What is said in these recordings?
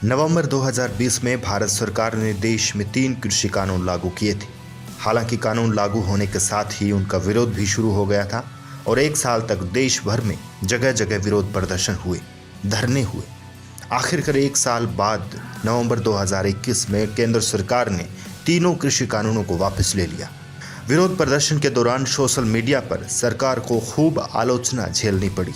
नवंबर 2020 में भारत सरकार ने देश में 3 कृषि कानून लागू किए थे। हालांकि कानून लागू होने के साथ ही उनका विरोध भी शुरू हो गया था और 1 साल तक देश भर में जगह जगह विरोध प्रदर्शन हुए, धरने हुए। आखिरकार 1 साल बाद नवंबर 2021 में केंद्र सरकार ने तीनों कृषि कानूनों को वापस ले लिया। विरोध प्रदर्शन के दौरान सोशल मीडिया पर सरकार को खूब आलोचना झेलनी पड़ी।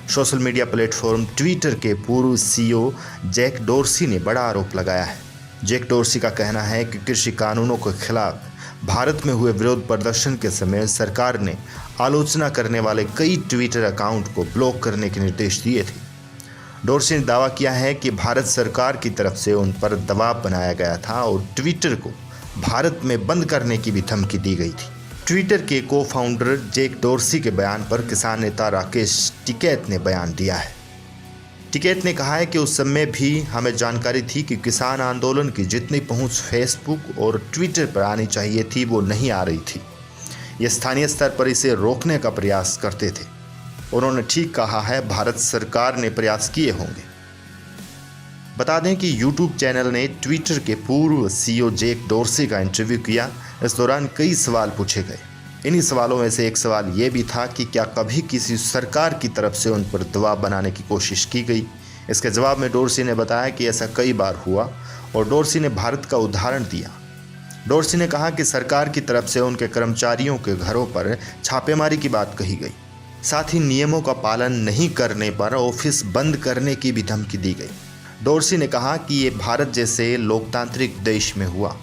सोशल मीडिया प्लेटफॉर्म ट्विटर के पूर्व सीईओ जैक डोर्सी ने बड़ा आरोप लगाया है। जैक डोर्सी का कहना है कि कृषि कानूनों के खिलाफ भारत में हुए विरोध प्रदर्शन के समय सरकार ने आलोचना करने वाले कई ट्विटर अकाउंट को ब्लॉक करने के निर्देश दिए थे। डोर्सी ने दावा किया है कि भारत सरकार की तरफ से उन पर दबाव बनाया गया था और ट्विटर को भारत में बंद करने की भी धमकी दी गई थी। ट्विटर के को फाउंडर जैक डोर्सी के बयान पर किसान नेता राकेश टिकैत ने बयान दिया है। टिकैत ने कहा है कि उस समय भी हमें जानकारी थी कि किसान आंदोलन की जितनी पहुंच फेसबुक और ट्विटर पर आनी चाहिए थी वो नहीं आ रही थी। ये स्थानीय स्तर पर इसे रोकने का प्रयास करते थे। उन्होंने ठीक कहा है, भारत सरकार ने प्रयास किए होंगे। बता दें कि YouTube चैनल ने ट्विटर के पूर्व सीईओ जैक डोर्सी का इंटरव्यू किया। इस दौरान कई सवाल पूछे गए। इन्हीं सवालों में से एक सवाल ये भी था कि क्या कभी किसी सरकार की तरफ से उन पर दबाव बनाने की कोशिश की गई। इसके जवाब में डोर्सी ने बताया कि ऐसा कई बार हुआ और डोर्सी ने भारत का उदाहरण दिया। डोर्सी ने कहा कि सरकार की तरफ से उनके कर्मचारियों के घरों पर छापेमारी की बात कही गई। साथ ही नियमों का पालन नहीं करने पर ऑफिस बंद करने की भी धमकी दी गई। डोर्सी ने कहा कि ये भारत जैसे लोकतांत्रिक देश में हुआ।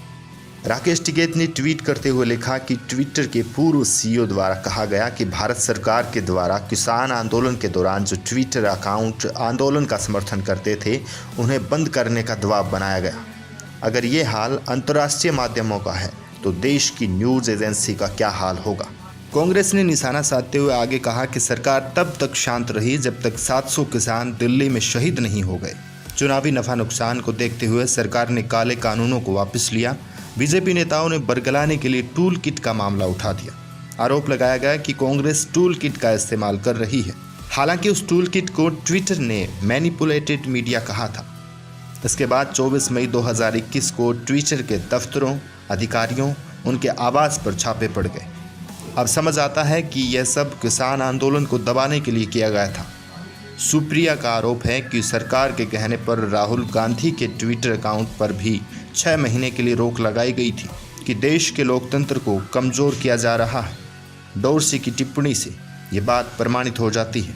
राकेश टिकैत ने ट्वीट करते हुए लिखा कि ट्विटर के पूर्व सीईओ द्वारा कहा गया कि भारत सरकार के द्वारा किसान आंदोलन के दौरान जो ट्विटर अकाउंट आंदोलन का समर्थन करते थे उन्हें बंद करने का दबाव बनाया गया। अगर ये हाल अंतर्राष्ट्रीय माध्यमों का है तो देश की न्यूज़ एजेंसी का क्या हाल होगा। कांग्रेस ने निशाना साधते हुए आगे कहा कि सरकार तब तक शांत रही जब तक 700 किसान दिल्ली में शहीद नहीं हो गए। चुनावी नफा नुकसान को देखते हुए सरकार ने काले कानूनों को वापस लिया। बीजेपी नेताओं ने बरगलाने के लिए टूल किट का मामला उठा दिया। आरोप लगाया गया कि कांग्रेस टूल किट का इस्तेमाल कर रही है। हालांकि उस टूल किट को ट्विटर ने मैनिपुलेटेड मीडिया कहा था। इसके बाद 24 मई 2021 को ट्विटर के दफ्तरों, अधिकारियों, उनके आवास पर छापे पड़ गए। अब समझ आता है कि यह सब किसान आंदोलन को दबाने के लिए किया गया था। सुप्रिया का आरोप है कि सरकार के कहने पर राहुल गांधी के ट्विटर अकाउंट पर भी 6 महीने के लिए रोक लगाई गई थी कि देश के लोकतंत्र को कमज़ोर किया जा रहा है। डोर्सी की टिप्पणी से ये बात प्रमाणित हो जाती है।